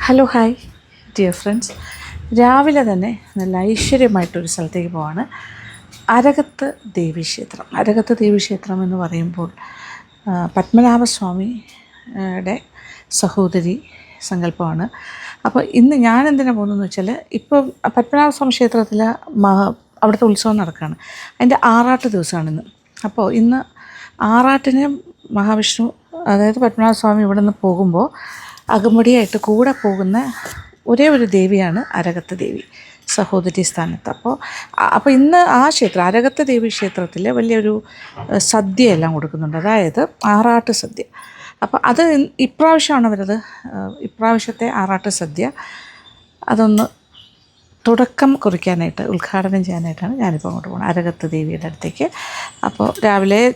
Hello hi dear friends, രാവിലെ തന്നെ നല്ല ഐശ്വര്യമായിട്ടൊരു സ്ഥലത്തേക്ക് പോവാണ്. അരകത്ത് ദേവീക്ഷേത്രം. അരകത്ത് ദേവീക്ഷേത്രം എന്ന് പറയുമ്പോൾ പത്മനാഭസ്വാമിയുടെ സഹോദരി സങ്കല്പമാണ്. അപ്പോൾ ഇന്ന് ഞാൻ എന്തിനാണ് പോകുന്നതെന്ന് വെച്ചാൽ, ഇപ്പോൾ പത്മനാഭസ്വാമി ക്ഷേത്രത്തിൽ അവിടുത്തെ ഉത്സവം നടക്കുകയാണ്. അതിൻ്റെ ആറാട്ട് ദിവസമാണ് ഇന്ന്. അപ്പോൾ ഇന്ന് ആറാട്ടിന് മഹാവിഷ്ണു, അതായത് പത്മനാഭസ്വാമി ഇവിടെ നിന്ന് പോകുമ്പോൾ അകമ്പടിയായിട്ട് കൂടെ പോകുന്ന ഒരേ ഒരു ദേവിയാണ് അരകത്ത് ദേവി, സഹോദരി സ്ഥാനത്ത്. അപ്പോൾ ഇന്ന് ആ ക്ഷേത്രം, അരകത്ത് ദേവി ക്ഷേത്രത്തിൽ വലിയൊരു സദ്യ എല്ലാം കൊടുക്കുന്നുണ്ട്, അതായത് ആറാട്ട് സദ്യ. അപ്പോൾ അത് ഇപ്രാവശ്യമാണ് അവരത്, ഇപ്രാവശ്യത്തെ ആറാട്ട് സദ്യ അതൊന്ന് തുടക്കം കുറിക്കാനായിട്ട്, ഉദ്ഘാടനം ചെയ്യാനായിട്ടാണ് ഞാനിപ്പോൾ അങ്ങോട്ട് പോകുന്നത്, അരകത്ത് ദേവിയുടെ അടുത്തേക്ക്. അപ്പോൾ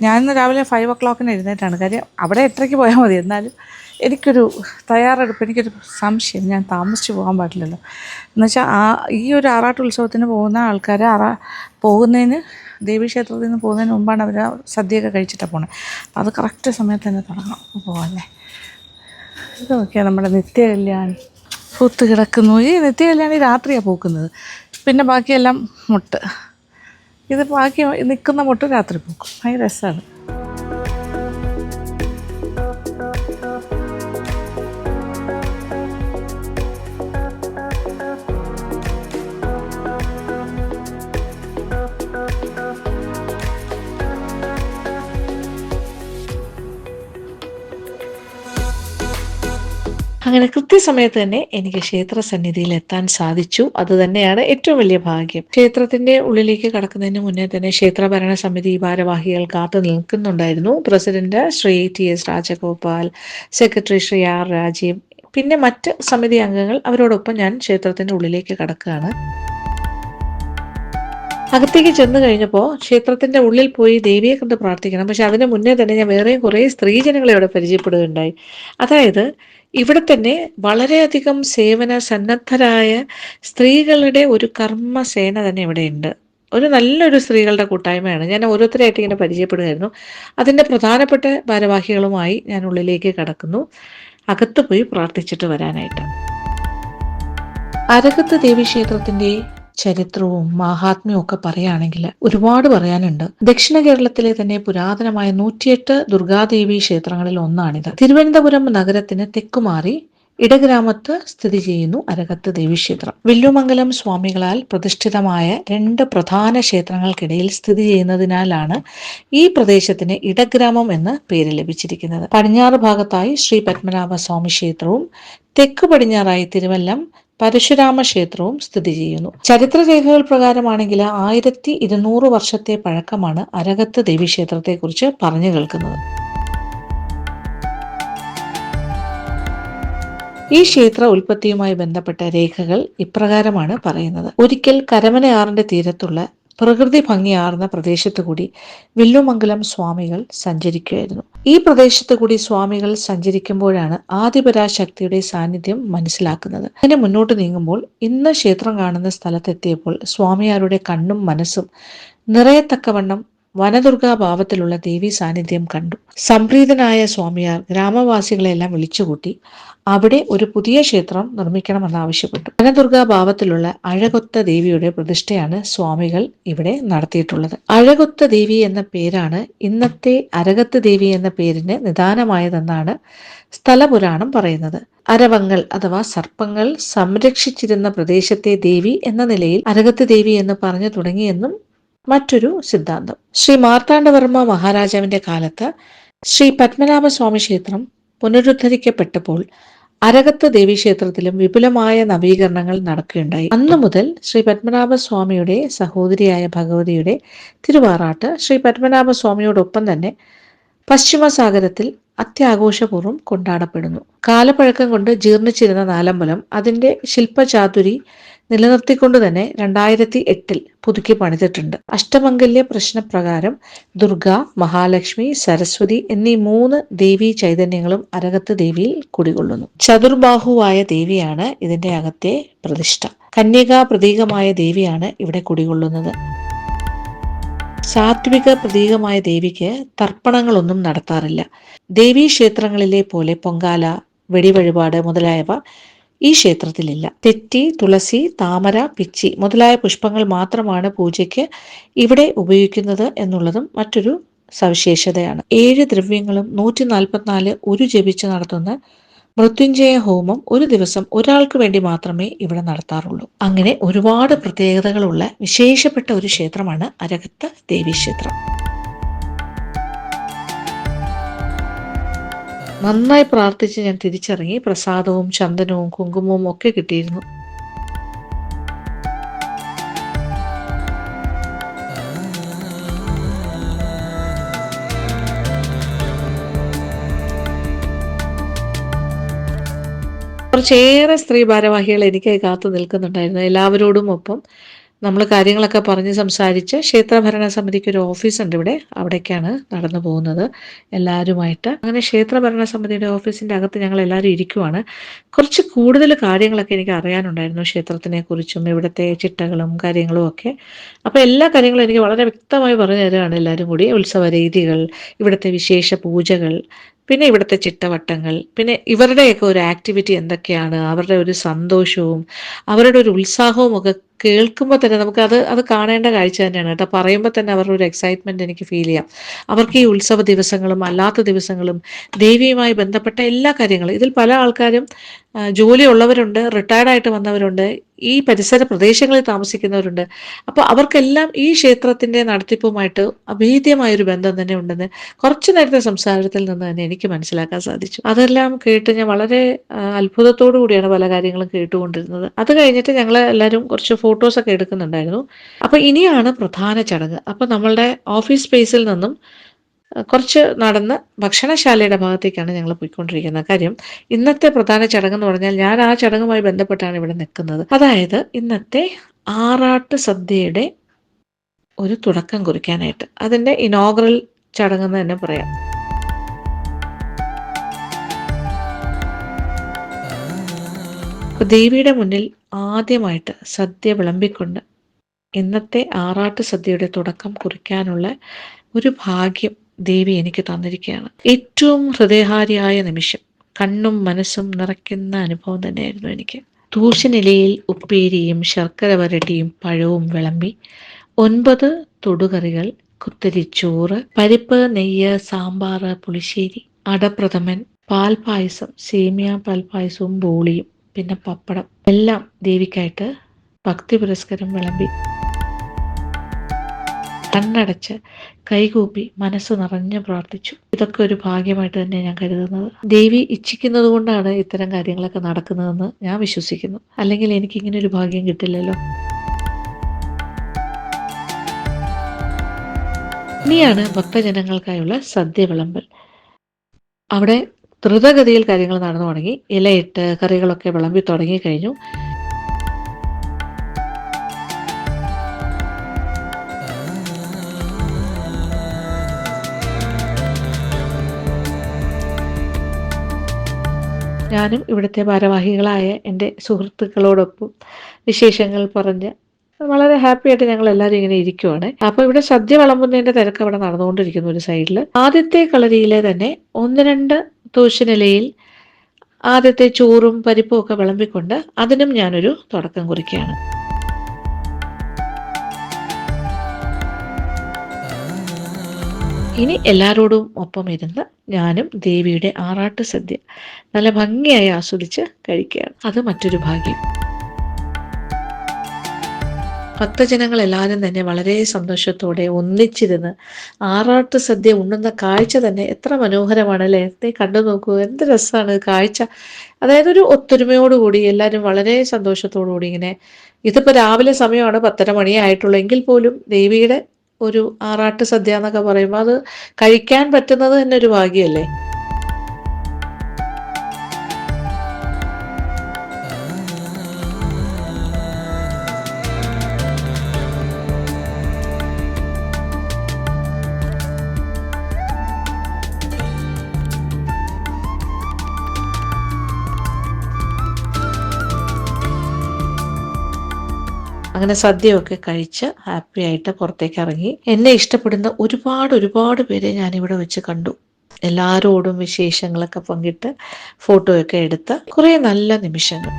ഞാൻ രാവിലെ 5 o'clock എഴുന്നേറ്റാണ്. കാര്യം അവിടെ 8:30 പോയാൽ മതി. എന്നാലും എനിക്കൊരു തയ്യാറെടുപ്പ്, എനിക്കൊരു സംശയം, ഞാൻ താമസിച്ച് പോകാൻ പാടില്ലല്ലോ. എന്നുവെച്ചാൽ ഈ ഒരു ആറാട്ട് ഉത്സവത്തിന് പോകുന്ന ആൾക്കാർ പോകുന്നതിന്, ദേവീക്ഷേത്രത്തിൽ നിന്ന് പോകുന്നതിന് മുമ്പാണ് അവർ സദ്യയൊക്കെ കഴിച്ചിട്ടാണ് പോകുന്നത്. അത് കറക്റ്റ് സമയത്ത് തന്നെ തുടങ്ങണം പോകാമല്ലേ. ഇത് നോക്കിയാൽ നമ്മുടെ നിത്യകല്യാണി പൂത്ത് കിടക്കുന്നു. ഈ നിത്യകല്യാണി രാത്രിയാണ് പൂക്കുന്നത്, പിന്നെ ബാക്കിയെല്ലാം മുട്ട്. ഇത് ബാക്കി നിൽക്കുന്ന മുട്ട് രാത്രി പൂക്കും. ഭയങ്കര രസമാണ്. അങ്ങനെ കൃത്യസമയത്ത് തന്നെ എനിക്ക് ക്ഷേത്ര സന്നിധിയിൽ എത്താൻ സാധിച്ചു. അത് തന്നെയാണ് ഏറ്റവും വലിയ ഭാഗ്യം. ക്ഷേത്രത്തിന്റെ ഉള്ളിലേക്ക് കടക്കുന്നതിന് മുന്നേ തന്നെ ക്ഷേത്ര ഭരണ സമിതി ഭാരവാഹികൾ കാത്തു നിൽക്കുന്നുണ്ടായിരുന്നു. President Shri TS Rajagopal, secretary Shri R Rajeev, പിന്നെ മറ്റ് സമിതി അംഗങ്ങൾ, അവരോടൊപ്പം ഞാൻ ക്ഷേത്രത്തിന്റെ ഉള്ളിലേക്ക് കടക്കുകയാണ്. അകത്തേക്ക് ചെന്ന് കഴിഞ്ഞപ്പോൾ ക്ഷേത്രത്തിന്റെ ഉള്ളിൽ പോയി ദേവിയെ കണ്ട് പ്രാർത്ഥിക്കണം. പക്ഷെ അതിന് മുന്നേ തന്നെ ഞാൻ വേറെയും കുറേ സ്ത്രീജനങ്ങളെ ഇവിടെ പരിചയപ്പെടുകയുണ്ടായി. അതായത് ഇവിടെ തന്നെ വളരെയധികം സേവന സന്നദ്ധരായ സ്ത്രീകളുടെ ഒരു കർമ്മസേന തന്നെ ഇവിടെയുണ്ട്. ഒരു നല്ലൊരു സ്ത്രീകളുടെ കൂട്ടായ്മയാണ്. ഞാൻ ഓരോരുത്തരായിട്ട് ഇങ്ങനെ പരിചയപ്പെടുകയായിരുന്നു. അതിൻ്റെ പ്രധാനപ്പെട്ട ഭാരവാഹികളുമായി ഞാൻ ഉള്ളിലേക്ക് കടക്കുന്നു, അകത്ത് പോയി പ്രാർത്ഥിച്ചിട്ട് വരാനായിട്ട്. അരകത്ത് ദേവീക്ഷേത്രത്തിന്റെ ചരിത്രവും മാഹാത്മ്യവും ഒക്കെ പറയുകയാണെങ്കിൽ ഒരുപാട് പറയാനുണ്ട്. ദക്ഷിണ കേരളത്തിലെ തന്നെ പുരാതനമായ 108 ദുർഗാദേവി ക്ഷേത്രങ്ങളിൽ ഒന്നാണിത്. തിരുവനന്തപുരം നഗരത്തിന് തെക്കുമാറി ഇടഗ്രാമത്ത് സ്ഥിതി ചെയ്യുന്നു അരകത്ത് ദേവീക്ഷേത്രം. വില്ലുമംഗലം സ്വാമികളാൽ പ്രതിഷ്ഠിതമായ 2 പ്രധാന ക്ഷേത്രങ്ങൾക്കിടയിൽ സ്ഥിതി ചെയ്യുന്നതിനാലാണ് ഈ പ്രദേശത്തിന് ഇടഗ്രാമം എന്ന് പേര് ലഭിച്ചിരിക്കുന്നത്. പടിഞ്ഞാറ് ഭാഗത്തായി ശ്രീ പത്മനാഭ സ്വാമി ക്ഷേത്രവും തെക്ക് പടിഞ്ഞാറായി തിരുവല്ലം പരശുരാമ ക്ഷേത്രവും സ്ഥിതി ചെയ്യുന്നു. ചരിത്രരേഖകൾ പ്രകാരമാണെങ്കിൽ 1200 വർഷത്തെ പഴക്കമാണ് അരകത്ത് ദേവീക്ഷേത്രത്തെ കുറിച്ച് പറഞ്ഞു കേൾക്കുന്നത്. ഈ ക്ഷേത്ര ഉൽപ്പത്തിയുമായി ബന്ധപ്പെട്ട രേഖകൾ ഇപ്രകാരമാണ് പറയുന്നത്. ഒരിക്കൽ കരമനയാറിന്റെ തീരത്തുള്ള പ്രകൃതി ഭംഗിയാർന്ന പ്രദേശത്തു കൂടി വില്ലുമംഗലം സ്വാമികൾ സഞ്ചരിക്കുകയായിരുന്നു. ഈ പ്രദേശത്തു കൂടി സ്വാമികൾ സഞ്ചരിക്കുമ്പോഴാണ് ആദിപരാശക്തിയുടെ സാന്നിധ്യം മനസ്സിലാക്കുന്നത്. അങ്ങനെ മുന്നോട്ട് നീങ്ങുമ്പോൾ ഇന്ന് ക്ഷേത്രം കാണുന്ന സ്ഥലത്തെത്തിയപ്പോൾ സ്വാമിയാരുടെ കണ്ണും മനസ്സും നിറയത്തക്കവണ്ണം വനദുർഗാഭാവത്തിലുള്ള ദേവി സാന്നിധ്യം കണ്ടു. സംപ്രീതനായ സ്വാമിയാർ ഗ്രാമവാസികളെല്ലാം വിളിച്ചുകൂട്ടി അവിടെ ഒരു പുതിയ ക്ഷേത്രം നിർമ്മിക്കണമെന്ന് ആവശ്യപ്പെട്ടു. വനദുർഗാഭാവത്തിലുള്ള അഴകൊത്ത ദേവിയുടെ പ്രതിഷ്ഠയാണ് സ്വാമികൾ ഇവിടെ നടത്തിയിട്ടുള്ളത്. അഴകൊത്ത ദേവി എന്ന പേരാണ് ഇന്നത്തെ അരകത്ത് ദേവി എന്ന പേരിന് നിദാനമായതെന്നാണ് സ്ഥലപുരാണം പറയുന്നത്. അരവങ്ങൾ അഥവാ സർപ്പങ്ങൾ സംരക്ഷിച്ചിരുന്ന പ്രദേശത്തെ ദേവി എന്ന നിലയിൽ അരകത്ത് ദേവി എന്ന് പറഞ്ഞു തുടങ്ങിയെന്നും മറ്റൊരു സിദ്ധാന്തം. ശ്രീ മാർത്താണ്ഡവർമ്മ മഹാരാജാവിന്റെ കാലത്ത് ശ്രീ പത്മനാഭസ്വാമി ക്ഷേത്രം പുനരുദ്ധരിക്കപ്പെട്ടപ്പോൾ അരകത്ത് ദേവീക്ഷേത്രത്തിലും വിപുലമായ നവീകരണങ്ങൾ നടക്കുകയുണ്ടായി. അന്നു മുതൽ ശ്രീ പത്മനാഭസ്വാമിയുടെ സഹോദരിയായ ഭഗവതിയുടെ തിരുവാറാട്ട് ശ്രീ പത്മനാഭസ്വാമിയോടൊപ്പം തന്നെ പശ്ചിമസാഗരത്തിൽ അത്യാഘോഷപൂർവ്വം കൊണ്ടാടപ്പെടുന്നു. കാലപ്പഴക്കം കൊണ്ട് ജീർണിച്ചിരുന്ന നാലമ്പലം അതിന്റെ ശില്പചാതുരി നിലനിർത്തിക്കൊണ്ട് തന്നെ 2008 പുതുക്കി പണിതിട്ടുണ്ട്. അഷ്ടമംഗല്യ പ്രശ്നപ്രകാരം ദുർഗ, മഹാലക്ഷ്മി, സരസ്വതി എന്നീ 3 ദേവീ ചൈതന്യങ്ങളും അരകത്ത് ദേവിയിൽ കുടികൊള്ളുന്നു. ചതുർബാഹുവായ ദേവിയാണ് ഇതിന്റെ അകത്തെ പ്രതിഷ്ഠ. കന്യകാ പ്രതീകമായ ദേവിയാണ് ഇവിടെ കുടികൊള്ളുന്നത്. സാത്വിക പ്രതീകമായ ദേവിക്ക് തർപ്പണങ്ങളൊന്നും നടത്താറില്ല. ദേവീ ക്ഷേത്രങ്ങളിലെ പോലെ പൊങ്കാല, വെടിവഴിപാട് മുതലായവ ഈ ക്ഷേത്രത്തിലില്ല. തെറ്റി, തുളസി, താമര, പിച്ചി മുതലായ പുഷ്പങ്ങൾ മാത്രമാണ് പൂജയ്ക്ക് ഇവിടെ ഉപയോഗിക്കുന്നത് എന്നുള്ളതും മറ്റൊരു സവിശേഷതയാണ്. 7 ദ്രവ്യങ്ങളും 144 ഉരു ജപിച്ച് നടത്തുന്ന മൃത്യുഞ്ജയ ഹോമം ഒരു ദിവസം ഒരാൾക്ക് വേണ്ടി മാത്രമേ ഇവിടെ നടത്താറുള്ളൂ. അങ്ങനെ ഒരുപാട് പ്രത്യേകതകളുള്ള വിശേഷപ്പെട്ട ഒരു ക്ഷേത്രമാണ് അരകത്ത് ദേവീക്ഷേത്രം. നന്നായി പ്രാർത്ഥിച്ച് ഞാൻ തിരിച്ചിറങ്ങി. പ്രസാദവും ചന്ദനവും കുങ്കുമവും ഒക്കെ കിട്ടിയിരുന്നു. കുറച്ചേറെ സ്ത്രീ ഭാരവാഹികൾ എനിക്കായി കാത്തു നിൽക്കുന്നുണ്ടായിരുന്നു. എല്ലാവരോടും ഒപ്പം നമ്മൾ കാര്യങ്ങളൊക്കെ പറഞ്ഞ് സംസാരിച്ച് ക്ഷേത്ര ഭരണ സമിതിക്ക് ഒരു ഓഫീസുണ്ട് ഇവിടെ, അവിടേക്കാണ് നടന്നു പോകുന്നത് എല്ലാവരുമായിട്ട്. അങ്ങനെ ക്ഷേത്ര ഭരണ സമിതിയുടെ ഓഫീസിൻ്റെ അകത്ത് ഞങ്ങൾ എല്ലാവരും ഇരിക്കുവാണ്. കുറച്ച് കൂടുതൽ കാര്യങ്ങളൊക്കെ എനിക്ക് അറിയാനുണ്ടായിരുന്നു ക്ഷേത്രത്തിനെ കുറിച്ചും ഇവിടുത്തെ ചിട്ടകളും കാര്യങ്ങളും ഒക്കെ. അപ്പോൾ എല്ലാ കാര്യങ്ങളും എനിക്ക് വളരെ വ്യക്തമായി പറഞ്ഞു തരികയാണ് എല്ലാവരും കൂടി. ഉത്സവ രീതികൾ, ഇവിടുത്തെ വിശേഷ പൂജകൾ, പിന്നെ ഇവിടുത്തെ ചിട്ടവട്ടങ്ങൾ, പിന്നെ ഇവരുടെയൊക്കെ ഒരു ആക്ടിവിറ്റി എന്തൊക്കെയാണ്, അവരുടെ ഒരു സന്തോഷവും അവരുടെ ഒരു ഉത്സാഹവും ഒക്കെ കേൾക്കുമ്പോൾ തന്നെ അത് കാണേണ്ട കാഴ്ച തന്നെയാണ് കേട്ടോ. പറയുമ്പോൾ തന്നെ അവരുടെ ഒരു എക്സൈറ്റ്മെൻറ്റ് എനിക്ക് ഫീൽ ചെയ്യാം. അവർക്ക് ഈ ഉത്സവ ദിവസങ്ങളും അല്ലാത്ത ദിവസങ്ങളും ദേവിയുമായി ബന്ധപ്പെട്ട എല്ലാ കാര്യങ്ങളും, ഇതിൽ പല ആൾക്കാരും ജോലിയുള്ളവരുണ്ട്, റിട്ടയർഡായിട്ട് വന്നവരുണ്ട്, ഈ പരിസര പ്രദേശങ്ങളിൽ താമസിക്കുന്നവരുണ്ട്. അപ്പോൾ അവർക്കെല്ലാം ഈ ക്ഷേത്രത്തിൻ്റെ നടത്തിപ്പുമായിട്ട് അഭേദ്യമായൊരു ബന്ധം തന്നെ ഉണ്ടെന്ന് കുറച്ച് നേരത്തെ സംസാരത്തിൽ നിന്ന് തന്നെ എനിക്ക് മനസ്സിലാക്കാൻ സാധിച്ചു. അതെല്ലാം കേട്ട് ഞാൻ വളരെ അത്ഭുതത്തോടു കൂടിയാണ് പല കാര്യങ്ങളും കേട്ടുകൊണ്ടിരുന്നത്. അത് കഴിഞ്ഞിട്ട് ഞങ്ങൾ എല്ലാവരും കുറച്ച് ഫോട്ടോസൊക്കെ എടുക്കുന്നുണ്ടായിരുന്നു. അപ്പോൾ ഇനിയാണ് പ്രധാന ചടങ്ങ്. അപ്പോൾ നമ്മളുടെ ഓഫീസ് സ്പേസിൽ നിന്നും കുറച്ച് നടന്ന് ഭക്ഷണശാലയുടെ ഭാഗത്തേക്കാണ് ഞങ്ങൾ പോയിക്കൊണ്ടിരിക്കുന്നത്. കാര്യം ഇന്നത്തെ പ്രധാന ചടങ്ങെന്ന് പറഞ്ഞാൽ ഞാൻ ആ ചടങ്ങുമായി ബന്ധപ്പെട്ടാണ് ഇവിടെ നിൽക്കുന്നത്. അതായത് ഇന്നത്തെ ആറാട്ട് സദ്യയുടെ ഒരു തുടക്കം കുറിക്കാനായിട്ട്, അതിൻ്റെ ഇനോഗ്രൽ ചടങ്ങെന്ന് തന്നെ പറയാം. ദേവിയുടെ മുന്നിൽ ആദ്യമായിട്ട് സദ്യ വിളമ്പിക്കൊണ്ട് ഇന്നത്തെ ആറാട്ട് സദ്യയുടെ തുടക്കം കുറിക്കാനുള്ള ഒരു ഭാഗ്യം ദേവി എനിക്ക് തന്നിരിക്കുകയാണ്. ഏറ്റവും ഹൃദയഹാരിയായ നിമിഷം, കണ്ണും മനസ്സും നിറയ്ക്കുന്ന അനുഭവം തന്നെയായിരുന്നു എനിക്ക്. തൂശനിലയിൽ ഉപ്പേരിയും ശർക്കര വരട്ടിയും പഴവും വിളമ്പി 9 തൊടുകറികൾ, കുത്തരിച്ചോറ്, പരിപ്പ്, നെയ്യ്, സാമ്പാർ, പുളിശ്ശേരി, അടപ്രഥമൻ, പാൽപായസം, സേമിയ പാൽപായസവും ബോളിയും, പിന്നെ പപ്പടം എല്ലാം ദേവിക്കായിട്ട് ഭക്തി പുരസ്കരം വിളമ്പി. കണ്ണടച്ച് കൈകൂപ്പി മനസ്സ് നിറഞ്ഞ് പ്രാർത്ഥിച്ചു. ഇതൊക്കെ ഒരു ഭാഗ്യമായിട്ട് തന്നെ ഞാൻ കരുതുന്നത്. ദേവി ഇച്ഛിക്കുന്നത് കൊണ്ടാണ് ഇത്തരം കാര്യങ്ങളൊക്കെ നടക്കുന്നതെന്ന് ഞാൻ വിശ്വസിക്കുന്നു. അല്ലെങ്കിൽ എനിക്ക് ഇങ്ങനെ ഒരു ഭാഗ്യം കിട്ടില്ലല്ലോ. ഇനിയാണ് ഭക്തജനങ്ങൾക്കായുള്ള സദ്യ വിളമ്പൽ. അവിടെ ദ്രുതഗതിയിൽ കാര്യങ്ങൾ നടന്നു തുടങ്ങി. ഇലയിട്ട് കറികളൊക്കെ വിളമ്പി തുടങ്ങി കഴിഞ്ഞു. ഞാനും ഇവിടുത്തെ ഭാരവാഹികളായ എൻ്റെ സുഹൃത്തുക്കളോടൊപ്പം വിശേഷങ്ങൾ പറഞ്ഞ് വളരെ ഹാപ്പി ആയിട്ട് ഞങ്ങൾ എല്ലാവരും ഇങ്ങനെ ഇരിക്കുവാണ്. അപ്പോൾ ഇവിടെ സദ്യ വിളമ്പുന്നതിൻ്റെ തിരക്ക് അവിടെ നടന്നുകൊണ്ടിരിക്കുന്നു ഒരു സൈഡിൽ. ആദ്യത്തെ കളരിയിലെ തന്നെ 1-2 തൂശനിലയിൽ ആദ്യത്തെ ചോറും പരിപ്പും ഒക്കെ വിളമ്പിക്കൊണ്ട് അതിനും ഞാനൊരു തുടക്കം കുറിക്കുകയാണ്. ഇനി എല്ലാവരോടും ഒപ്പം ഇരുന്ന് ഞാനും ദേവിയുടെ ആറാട്ട് സദ്യ നല്ല ഭംഗിയായി ആസ്വദിച്ച് കഴിക്കുകയാണ്. അത് മറ്റൊരു ഭാഗ്യം. ഭക്തജനങ്ങൾ എല്ലാവരും തന്നെ വളരെ സന്തോഷത്തോടെ ഒന്നിച്ചിരുന്ന് ആറാട്ട് സദ്യ ഉണ്ണുന്ന കാഴ്ച തന്നെ എത്ര മനോഹരമാണ് അല്ലേ? നീ കണ്ടു നോക്കൂ, എന്ത് രസമാണ് കാഴ്ച. അതായത് ഒരു ഒത്തൊരുമയോടുകൂടി എല്ലാവരും വളരെ സന്തോഷത്തോടു കൂടി ഇങ്ങനെ, ഇതിപ്പോൾ രാവിലെ സമയമാണ് 10:30 മണിയായിട്ടുള്ളൂ എങ്കിൽ പോലും ദേവിയുടെ ഒരു ആറാട്ട് സദ്യ എന്നൊക്കെ പറയുമ്പോൾ അത് കഴിക്കാൻ പറ്റുന്നത് തന്നെ ഒരു ഭാഗ്യമല്ലേ. അങ്ങനെ സദ്യയൊക്കെ കഴിച്ച് ഹാപ്പി ആയിട്ട് പുറത്തേക്ക് ഇറങ്ങി. എന്നെ ഇഷ്ടപ്പെടുന്ന ഒരുപാട് പേരെ ഞാനിവിടെ വെച്ച് കണ്ടു. എല്ലാവരോടും വിശേഷങ്ങളൊക്കെ പങ്കിട്ട് ഫോട്ടോയൊക്കെ എടുത്ത് കുറേ നല്ല നിമിഷങ്ങൾ.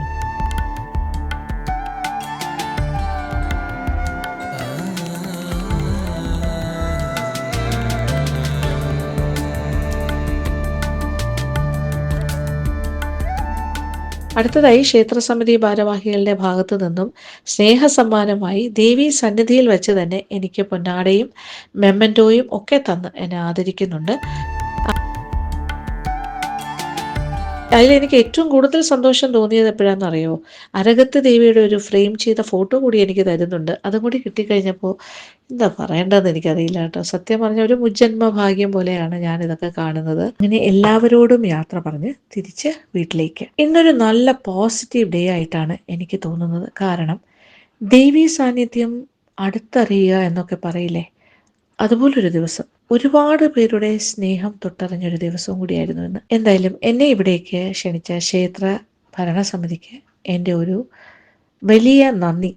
അടുത്തതായി ക്ഷേത്രസമിതി ഭാരവാഹികളുടെ ഭാഗത്തു നിന്നും സ്നേഹസമ്മാനമായി ദേവീ സന്നിധിയിൽ വെച്ച് തന്നെ എനിക്ക് പൊന്നാടയും മെമ്മന്റോയും ഒക്കെ തന്ന് എന്നെ ആദരിക്കുന്നുണ്ട്. അതിലെനിക്ക് ഏറ്റവും കൂടുതൽ സന്തോഷം തോന്നിയത് എപ്പോഴാണെന്ന് അറിയോ? അരകത്ത് ദേവിയുടെ ഒരു ഫ്രെയിം ചെയ്ത ഫോട്ടോ കൂടി എനിക്ക് തരുന്നുണ്ട്. അതും കൂടി കിട്ടിക്കഴിഞ്ഞപ്പോൾ എന്താ പറയേണ്ടതെന്ന് എനിക്കറിയില്ല കേട്ടോ. സത്യം പറഞ്ഞ ഒരു മുജ്ജന്മ ഭാഗ്യം പോലെയാണ് ഞാനിതൊക്കെ കാണുന്നത്. അങ്ങനെ എല്ലാവരോടും യാത്ര പറഞ്ഞ് തിരിച്ച് വീട്ടിലേക്ക്. ഇന്നൊരു നല്ല പോസിറ്റീവ് ഡേ ആയിട്ടാണ് എനിക്ക് തോന്നുന്നത്. കാരണം ദേവീ സാന്നിധ്യം അടുത്തറിയുക എന്നൊക്കെ പറയില്ലേ, അതുപോലൊരു ദിവസം, ഒരുപാട് പേരുടെ സ്നേഹം തൊട്ടറിഞ്ഞൊരു ദിവസവും കൂടിയായിരുന്നു ഇന്ന്. എന്തായാലും എന്നെ ഇവിടേക്ക് ക്ഷണിച്ച ക്ഷേത്ര ഭരണസമിതിക്ക് എൻ്റെ ഒരു വലിയ നന്ദി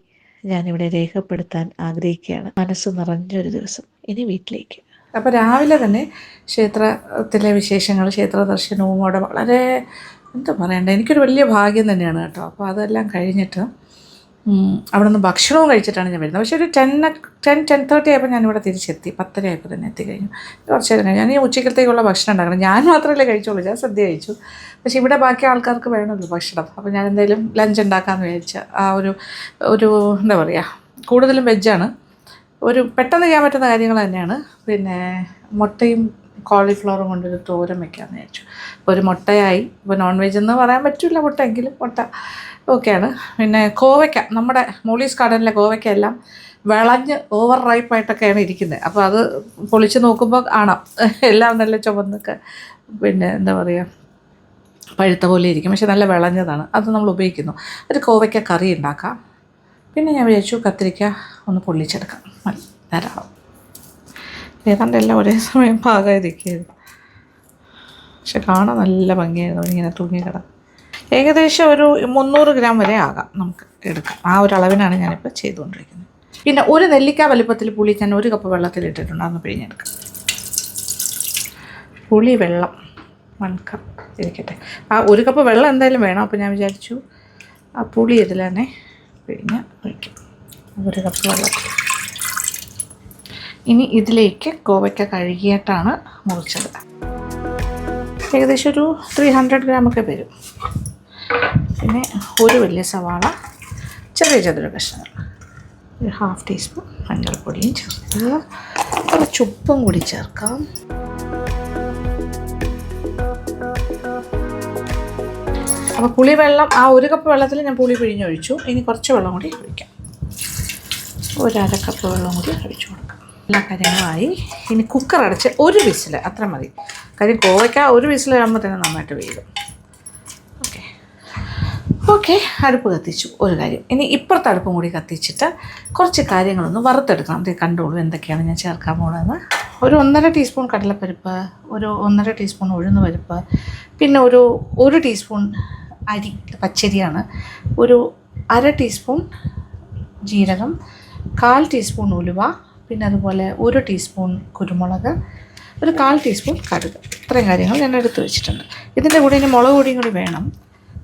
ഞാനിവിടെ രേഖപ്പെടുത്താൻ ആഗ്രഹിക്കുകയാണ്. മനസ്സ് നിറഞ്ഞൊരു ദിവസം. ഇനി വീട്ടിലേക്ക്. അപ്പോൾ രാവിലെ തന്നെ ക്ഷേത്രത്തിലെ വിശേഷങ്ങൾ, ക്ഷേത്ര ദർശനവും അവിടെ വളരെ എന്താ പറയണ്ടേ, എനിക്കൊരു വലിയ ഭാഗ്യം തന്നെയാണ് കേട്ടോ. അപ്പോൾ അതെല്ലാം കഴിഞ്ഞിട്ട് അവിടെ നിന്ന് ഭക്ഷണവും കഴിച്ചിട്ടാണ് ഞാൻ വരുന്നത്. പക്ഷേ ഒരു 10:30 ആയപ്പോൾ ഞാനിവിടെ തിരിച്ചെത്തി. 10:30 ആയപ്പോൾ തന്നെ എത്തിക്കഴിഞ്ഞു. കുറച്ച് നേരം കഴിഞ്ഞു. ഞാൻ ഈ ഉച്ചക്കലത്തേക്കുള്ള ഭക്ഷണം ഉണ്ടാക്കണം. ഞാൻ മാത്രമല്ലേ കഴിച്ചോളൂ, ഞാൻ സദ്യ കഴിച്ചു. പക്ഷേ ഇവിടെ ബാക്കി ആൾക്കാർക്ക് വേണമല്ലോ ഭക്ഷണം. അപ്പോൾ ഞാൻ എന്തായാലും ലഞ്ച് ഉണ്ടാക്കാമെന്ന് വിചാരിച്ച ആ ഒരു എന്താ പറയുക, കൂടുതലും വെജാണ്. ഒരു പെട്ടെന്ന് ചെയ്യാൻ പറ്റുന്ന കാര്യങ്ങൾ തന്നെയാണ്. പിന്നെ മുട്ടയും കോളിഫ്ലവറും കൊണ്ടൊരു തോരൻ വയ്ക്കാമെന്ന് വിചാരിച്ചു. അപ്പോൾ ഒരു മുട്ടയായി. ഇപ്പോൾ നോൺ വെജ് എന്ന് പറയാൻ പറ്റില്ല, മുട്ട എങ്കിലും മുട്ട ഓക്കെയാണ്. പിന്നെ കോവയ്ക്ക, നമ്മുടെ മോളീസ് ഗാർഡനിലെ കോവയ്ക്ക എല്ലാം വിളഞ്ഞ് ഓവർ റൈപ്പായിട്ടൊക്കെയാണ് ഇരിക്കുന്നത്. അപ്പോൾ അത് പൊളിച്ച് നോക്കുമ്പോൾ കാണാം എല്ലാം നല്ല ചുവന്നൊക്കെ പിന്നെ എന്താ പറയുക പഴുത്ത പോലെ ഇരിക്കും. പക്ഷെ നല്ല വിളഞ്ഞതാണ്. അത് നമ്മൾ ഉപയോഗിക്കുന്നു. ഒരു കോവയ്ക്ക കറി ഉണ്ടാക്കാം. പിന്നെ ഞാൻ വിചാരിച്ചു കത്തിരിക്ക ഒന്ന് പൊള്ളിച്ചെടുക്കാം. ധാരാളം. ഏതാണ്ട് എല്ലാം ഒരേ സമയം പാകമായിരിക്കുകയായിരുന്നു. പക്ഷെ കാണാൻ നല്ല ഭംഗിയായിരുന്നു. ഇങ്ങനെ തൂങ്ങിക്കിടക്കും. ഏകദേശം ഒരു 300 ഗ്രാം വരെ ആകാം നമുക്ക് എടുക്കാം. ആ ഒരു അളവിനാണ് ഞാനിപ്പോൾ ചെയ്തുകൊണ്ടിരിക്കുന്നത്. പിന്നെ ഒരു നെല്ലിക്ക വലിപ്പത്തിൽ പുളി ഞാൻ 1 കപ്പ് വെള്ളത്തിലിട്ടിട്ടുണ്ട്. അതൊന്ന് പിഴിഞ്ഞെടുക്കാം. പുളി വെള്ളം 1 കപ്പ് ഇരിക്കട്ടെ. ആ 1 കപ്പ് വെള്ളം എന്തായാലും വേണം. അപ്പോൾ ഞാൻ വിചാരിച്ചു ആ പുളി ഇതിൽ തന്നെ പിഴിഞ്ഞ് ഒഴിക്കും. 1 കപ്പ് വെള്ളത്തിൽ. ഇനി ഇതിലേക്ക് കോവയ്ക്ക കഴുകിയിട്ടാണ് മുറിച്ചത്. ഏകദേശം ഒരു 300 ഗ്രാമൊക്കെ വരും. പിന്നെ ഒരു വലിയ സവാള ചെറിയ ചതുര കഷ്ണങ്ങൾ, ഒരു 1/2 ടീസ്പൂൺ മഞ്ഞൾപ്പൊടിയും ചേർത്ത് കുറച്ച് ഉപ്പും കൂടി ചേർക്കാം. അപ്പോൾ പുളി വെള്ളം ആ 1 കപ്പ് വെള്ളത്തിൽ ഞാൻ പുളി പിഴിഞ്ഞൊഴിച്ചു. ഇനി കുറച്ച് വെള്ളം കൂടി ഒഴിക്കാം. 1/2 കപ്പ് വെള്ളം കൂടി ഒഴിച്ചു കൊടുക്കാം. എല്ലാ കാര്യങ്ങളുമായി. ഇനി കുക്കർ അടച്ച് 1 വിസിൽ അത്ര മതി. കാര്യം കോവയ്ക്ക 1 വിസിലാകുമ്പോൾ തന്നെ നന്നായിട്ട് വേകും. ഓക്കെ അടുപ്പ് കത്തിച്ചു. ഒരു കാര്യം, ഇനി ഇപ്പുറത്തെ അടുപ്പും കൂടി കത്തിച്ചിട്ട് കുറച്ച് കാര്യങ്ങളൊന്ന് വറുത്തെടുക്കണം. അത് കണ്ടോളൂ എന്തൊക്കെയാണ് ഞാൻ ചേർക്കാൻ പോകുന്നതെന്ന്. ഒരു 1.5 ടീസ്പൂൺ കടലപ്പരിപ്പ്, ഒരു 1.5 ടീസ്പൂൺ ഉഴുന്ന് പരിപ്പ്, പിന്നെ ഒരു ടീസ്പൂൺ അരി പച്ചരിയാണ്, ഒരു 1/2 ടീസ്പൂൺ ജീരകം, 1/4 ടീസ്പൂൺ ഉലുവ, പിന്നെ അതുപോലെ 1 ടീസ്പൂൺ കുരുമുളക്, ഒരു 1/4 ടീസ്പൂൺ കടുക്. ഇത്രയും കാര്യങ്ങൾ ഞാൻ എടുത്ത് വെച്ചിട്ടുണ്ട്. ഇതിൻ്റെ കൂടെ ഇനി മുളക് പൊടിയും കൂടി വേണം.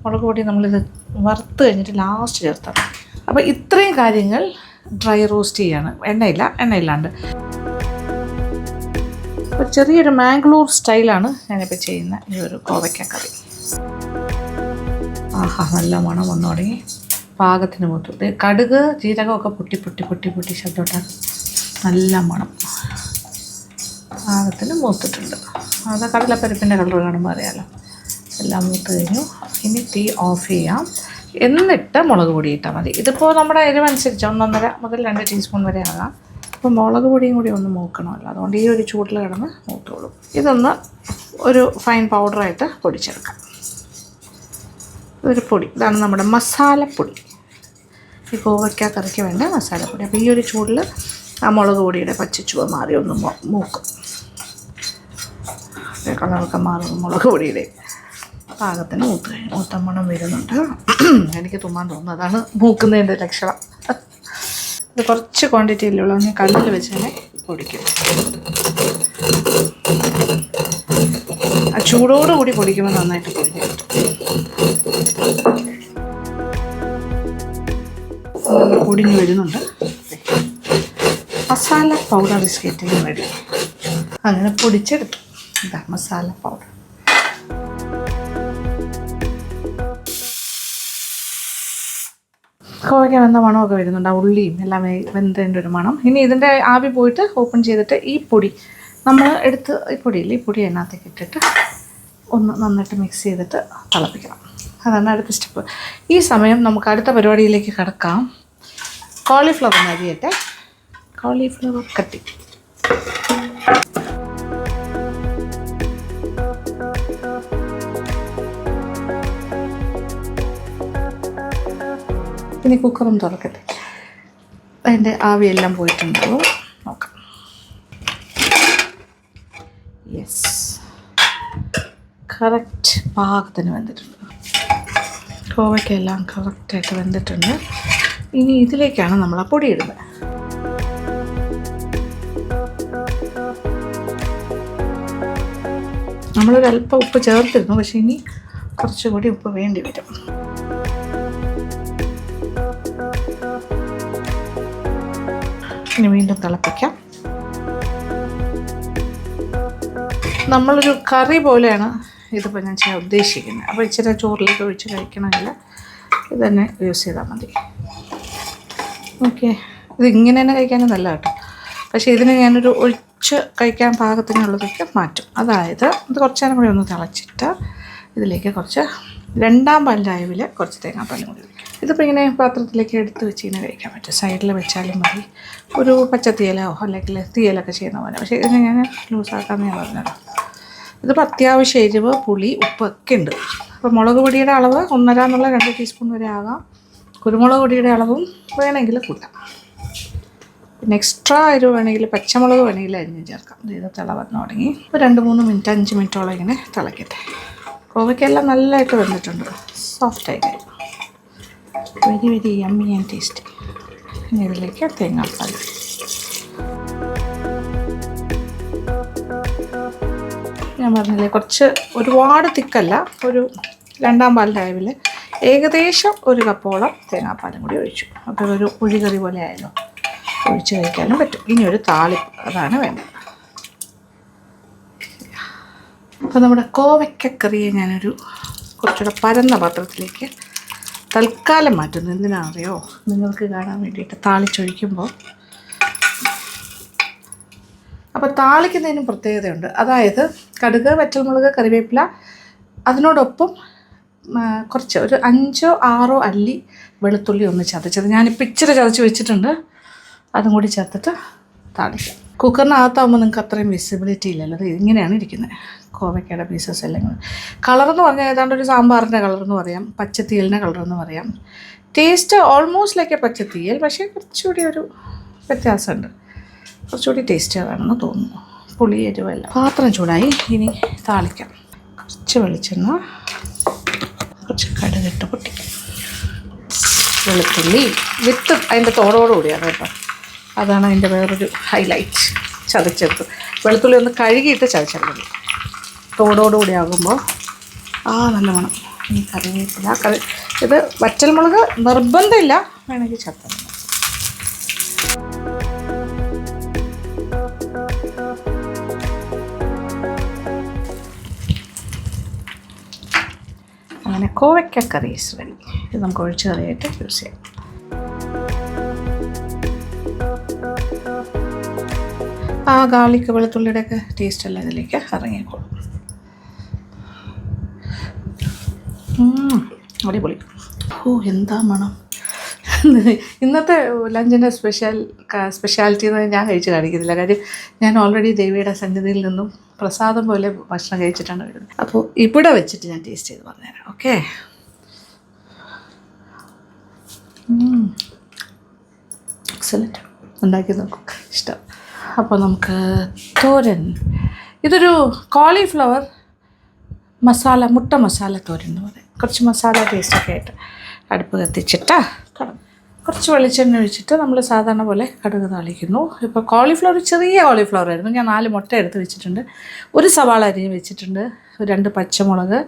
മുളക് പൊടി നമ്മളിത് വറുത്ത് കഴിഞ്ഞിട്ട് ലാസ്റ്റ് ചേർത്താൽ മതി. അപ്പോൾ ഇത്രയും കാര്യങ്ങൾ ഡ്രൈ റോസ്റ്റ് ചെയ്യാണ്. എണ്ണയില്ലാണ്ട് ഒരു ചെറിയൊരു മാംഗ്ലൂർ സ്റ്റൈലാണ് ഞാനിപ്പോൾ ചെയ്യുന്ന ഈ ഒരു കോവയ്ക്ക കറി. ആഹാ നല്ല മണം വന്നു തുടങ്ങി. പാകത്തിന് മൂത്ത് കടുക് ജീരകമൊക്കെ പൊട്ടി ശബ്ദോട്ടാണ്. നല്ല മണം. പാകത്തിന് മൂത്തിട്ടുണ്ട്. അത് കടലപ്പരിപ്പിൻ്റെ കളർ കാണുമ്പോൾ അറിയാമല്ലോ. എല്ലാം മൂത്ത് കഴിഞ്ഞു. ഇനി തീ ഓഫ് ചെയ്യാം. എന്നിട്ട് മുളക് പൊടി ഇട്ടാൽ മതി. ഇതിപ്പോൾ നമ്മുടെ എരിവനുസരിച്ച് 1.5 മുതൽ 2 ടീസ്പൂൺ വരെ ആകാം. അപ്പോൾ മുളക് പൊടിയും കൂടി ഒന്ന് മൂക്കണമല്ലോ, അതുകൊണ്ട് ഈ ഒരു ചൂടിൽ കിടന്ന് മൂത്തോളും. ഇതൊന്ന് ഒരു ഫൈൻ പൗഡറായിട്ട് പൊടിച്ചെടുക്കാം. ഒരു പൊടി, ഇതാണ് നമ്മുടെ മസാലപ്പൊടി. ഈ കോവയ്ക്ക കറിക്ക് വേണ്ട മസാലപ്പൊടി. അപ്പോൾ ഈ ഒരു ചൂടിൽ ആ മുളക് പൊടിയുടെ പച്ചച്ചുവ മാറി ഒന്ന് മൂക്കും. കളറൊക്കെ മാറും മുളക് പൊടിയുടെ. പാകത്തിന് മൂത്ത മണം വരുന്നുണ്ട്. എനിക്ക് തുമ്മാൻ തോന്നുന്നു, അതാണ് മൂക്കുന്നതിൻ്റെ ലക്ഷണം. ഇത് കുറച്ച് ക്വാണ്ടിറ്റിയിലുള്ള ഞാൻ കല്ലിൽ വെച്ച് തന്നെ പൊടിക്കും. ആ ചൂടോടുകൂടി പൊടിക്കുമ്പോൾ നന്നായിട്ട് പൊടിഞ്ഞ് കിട്ടും. പൊടിഞ്ഞ് വരുന്നുണ്ട്. മസാല പൗഡർ ബിസ്ക്കറ്റിന് വേണ്ടി അങ്ങനെ പൊടിച്ചെടുത്തു. ഇതാ മസാല പൗഡർ. കോവയ്ക്ക വെന്ത മണമൊക്കെ വരുന്നുണ്ട്, ആ ഉള്ളിയും എല്ലാം വെന്തതിൻ്റെ ഒരു മണം. ഇനി ഇതിൻ്റെ ആവി പോയിട്ട് ഓപ്പൺ ചെയ്തിട്ട് ഈ പൊടി നമ്മൾ എടുത്ത് ഈ പൊടി അതിനകത്തേക്ക് ഇട്ടിട്ട് ഒന്ന് നന്നായിട്ട് മിക്സ് ചെയ്തിട്ട് തിളപ്പിക്കണം. അതാണ് അടുത്ത സ്റ്റെപ്പ്. ഈ സമയം നമുക്ക് അടുത്ത പരിപാടിയിലേക്ക് കിടക്കാം. കോളിഫ്ലവർ അരിയട്ടെ. കോളിഫ്ലവർ കട്ടി. ഇനി കുക്കറും തുറക്കട്ടെ. അതിൻ്റെ ആവിയെല്ലാം പോയിട്ടുണ്ടാവും. നോക്കാം. യെസ്, കറക്റ്റ് പാകത്തിന് വെന്തിട്ടുണ്ട്. കോവയ്ക്കെല്ലാം കറക്റ്റായിട്ട് വെന്തിട്ടുണ്ട്. ഇനി ഇതിലേക്കാണ് നമ്മൾ ആ പൊടി ഇടുന്നത്. നമ്മളൊരല്പം ഉപ്പ് ചേർത്തിരുന്നു, പക്ഷേ ഇനി കുറച്ചുകൂടി ഉപ്പ് വേണ്ടി വരും. ഇനി വീണ്ടും തിളപ്പിക്കാം. നമ്മളൊരു കറി പോലെയാണ് ഇതിപ്പോൾ ഞാൻ ചെയ്യാൻ ഉദ്ദേശിക്കുന്നത്. അപ്പോൾ ഇച്ചിരി ചോറിലേക്ക് ഒഴിച്ച് കഴിക്കണമെങ്കിൽ ഇത് തന്നെ യൂസ് ചെയ്താൽ മതി. ഓക്കെ, ഇത് ഇങ്ങനെ തന്നെ കഴിക്കാനും നല്ല കേട്ടോ. പക്ഷേ ഇതിന് ഞാനൊരു ഒഴിച്ച് കഴിക്കാൻ പാകത്തിനുള്ളതൊക്കെ മാറ്റും. അതായത് ഇത് കുറച്ച് നേരം കൂടി ഒന്ന് തിളച്ചിട്ട് ഇതിലേക്ക് കുറച്ച് രണ്ടാം പാലിൻ്റെ അയവിൽ കുറച്ച് തേങ്ങാപ്പാലും കൂടി വയ്ക്കും. ഇതിപ്പോൾ ഇങ്ങനെ പാത്രത്തിലേക്ക് എടുത്ത് വെച്ച് ഇങ്ങനെ കഴിക്കാൻ പറ്റും. സൈഡിൽ വെച്ചാലും മതി. ഒരു പച്ചത്തീയലോ അല്ലെങ്കിൽ തീയലൊക്കെ ചെയ്യുന്ന പോലെ. പക്ഷേ ഇതിനെ ഞാൻ ലൂസാക്കാമെന്ന് ഞാൻ പറഞ്ഞത്. ഇതിപ്പോൾ അത്യാവശ്യം എരിവ്, പുളി, ഉപ്പൊക്കെ ഉണ്ട്. അപ്പോൾ മുളക് പൊടിയുടെ അളവ് 1.5 ടീസ്പൂൺ വരെ ആകാം. കുരുമുളക് പൊടിയുടെ അളവും വേണമെങ്കിൽ കൂട്ടാം. പിന്നെ എക്സ്ട്രാ എരിവ് വേണമെങ്കിൽ പച്ചമുളക് വേണമെങ്കിൽ അരിഞ്ഞ് ചേർക്കാം. ഇത് തിള വന്നു തുടങ്ങി. ഒരു 2-3 മിനിറ്റ് 5 മിനിറ്റോളം ഇങ്ങനെ തിളക്കട്ടെ. കോവയ്ക്കെല്ലാം നല്ലതായിട്ട് വെന്തിട്ടുണ്ട്. സോഫ്റ്റായി കഴിഞ്ഞു. Very very yummy and tasty. ഇനി ഇതിലേക്ക് തേങ്ങാപ്പാൽ. ഞാൻ പറഞ്ഞില്ലേ, കുറച്ച് ഒരുപാട് തിക്കല്ല, ഒരു രണ്ടാം പാലിൻ്റെ അയവിൽ ഏകദേശം 1 കപ്പോളം തേങ്ങാപ്പാലും കൂടി ഒഴിച്ചു. അപ്പോൾ ഒരു പുളികറി പോലെ ആയല്ലോ, ഒഴിച്ച് കഴിക്കാനും പറ്റും. ഇനി ഒരു താളിപ്പ്, അതാണ് വേണ്ടത്. അപ്പോൾ നമ്മുടെ കോവയ്ക്കക്കറിയെ ഞാനൊരു കുറച്ചുകൂടെ പരന്ന പാത്രത്തിലേക്ക് തൽക്കാലം മാറ്റുന്നു. എന്തിനാണെന്നറിയോ? നിങ്ങൾക്ക് കാണാൻ വേണ്ടിയിട്ട് താളിച്ചൊഴിക്കുമ്പോൾ. അപ്പോൾ താളിക്കുന്നതിനും പ്രത്യേകതയുണ്ട്. അതായത് കടുക്, വറ്റൽമുളക്, കറിവേപ്പില, അതിനോടൊപ്പം കുറച്ച് ഒരു 5-6 അല്ലി വെളുത്തുള്ളി ഒന്ന് ചതച്ചത് ഞാനിപ്പോൾ ഇച്ചിരി ചതച്ച് വെച്ചിട്ടുണ്ട്. അതും കൂടി ചേർത്തിട്ട് താളിക്കാം. കുക്കറിനകത്താകുമ്പോൾ നിങ്ങൾക്ക് അത്രയും വിസിബിലിറ്റി ഇല്ലല്ലോ. അത് ഇങ്ങനെയാണ് ഇരിക്കുന്നത് കോവയ്ക്കയുടെ പീസസ് എല്ലാം. കളറെന്ന് പറഞ്ഞാൽ ഏതാണ്ട് ഒരു സാമ്പാറിൻ്റെ കളറെന്ന് പറയാം, പച്ചത്തീയലിൻ്റെ കളറെന്ന് പറയാം. ടേസ്റ്റ് ഓൾമോസ്റ്റ് ലൈക്ക് എ പച്ചത്തീയൽ, പക്ഷേ കുറച്ചുകൂടി ഒരു വ്യത്യാസമുണ്ട്. കുറച്ചുകൂടി ടേസ്റ്റ് അതാണെന്ന് തോന്നുന്നു. പുളി, എരിവല്ല. പാത്രം ചൂടായി. ഇനി താളിക്കാം. കുറച്ച് വെളിച്ചെണ്ണ, കുറച്ച് കടുകിട്ട് പൊട്ടിക്കാം. വെളുത്തുള്ളി വിത്ത് അതിൻ്റെ തോടോടുകൂടിയാണ് കേട്ടോ. അതാണ് അതിൻ്റെ വേറൊരു ഹൈലൈറ്റ്. ചതച്ചെടുത്ത് വെളുത്തുള്ളി ഒന്ന് കഴുകിയിട്ട് ചതച്ചെടുക്കും. തോടോടുകൂടി ആകുമ്പോൾ നല്ല മണം. ഈ കറിവേപ്പില, ഇത് വറ്റൽമുളക് നിർബന്ധമില്ല, വേണമെങ്കിൽ ചേർത്താൽ മതി. അങ്ങനെ കോവയ്ക്ക കറി ഈസ് റെഡി. ഇത് നമുക്ക് ഒഴിച്ച് കറിയായിട്ട് യൂസ് ചെയ്യാം. ആ ഗാർലിക്, വെളുത്തുള്ളിയുടെയൊക്കെ ടേസ്റ്റ് എല്ലാം ഇതിലേക്ക് ഇറങ്ങിക്കോളും. അടിപൊളി. എന്താ മണം. ഇന്നത്തെ ലഞ്ചിൻ്റെ സ്പെഷ്യാലിറ്റി എന്ന് ഞാൻ കഴിച്ച് കാണിക്കുന്നില്ല. കാര്യം ഞാൻ ഓൾറെഡി ദേവിയുടെ സന്നിധിയിൽ നിന്നും പ്രസാദം പോലെ ഭക്ഷണം കഴിച്ചിട്ടാണ് വരുന്നത്. അപ്പോൾ ഇവിടെ വെച്ചിട്ട് ഞാൻ ടേസ്റ്റ് ചെയ്ത് പറഞ്ഞുതരാം. ഓക്കെ. എക്സലൻറ്റ്. ഉണ്ടാക്കി നോക്കും, ഇഷ്ടം. അപ്പോൾ നമുക്ക് തോരൻ. ഇതൊരു കോളിഫ്ലവർ മസാല, മുട്ട മസാല തോരൻ എന്ന് പറയും. കുറച്ച് മസാല ടേസ്റ്റൊക്കെ ആയിട്ട് അടുപ്പ് കത്തിച്ചിട്ട് കുറച്ച് വെളിച്ചെണ്ണ ഒഴിച്ചിട്ട് നമ്മൾ സാധാരണ പോലെ കടുക് താളിക്കുന്നു. ഇപ്പോൾ കോളിഫ്ലവർ ചെറിയ കോളിഫ്ലവർ ആയിരുന്നു. ഞാൻ 4 മുട്ട എടുത്ത് വെച്ചിട്ടുണ്ട്. 1 സവാള അരിഞ്ഞ് വെച്ചിട്ടുണ്ട്. 2 പച്ചമുളക്,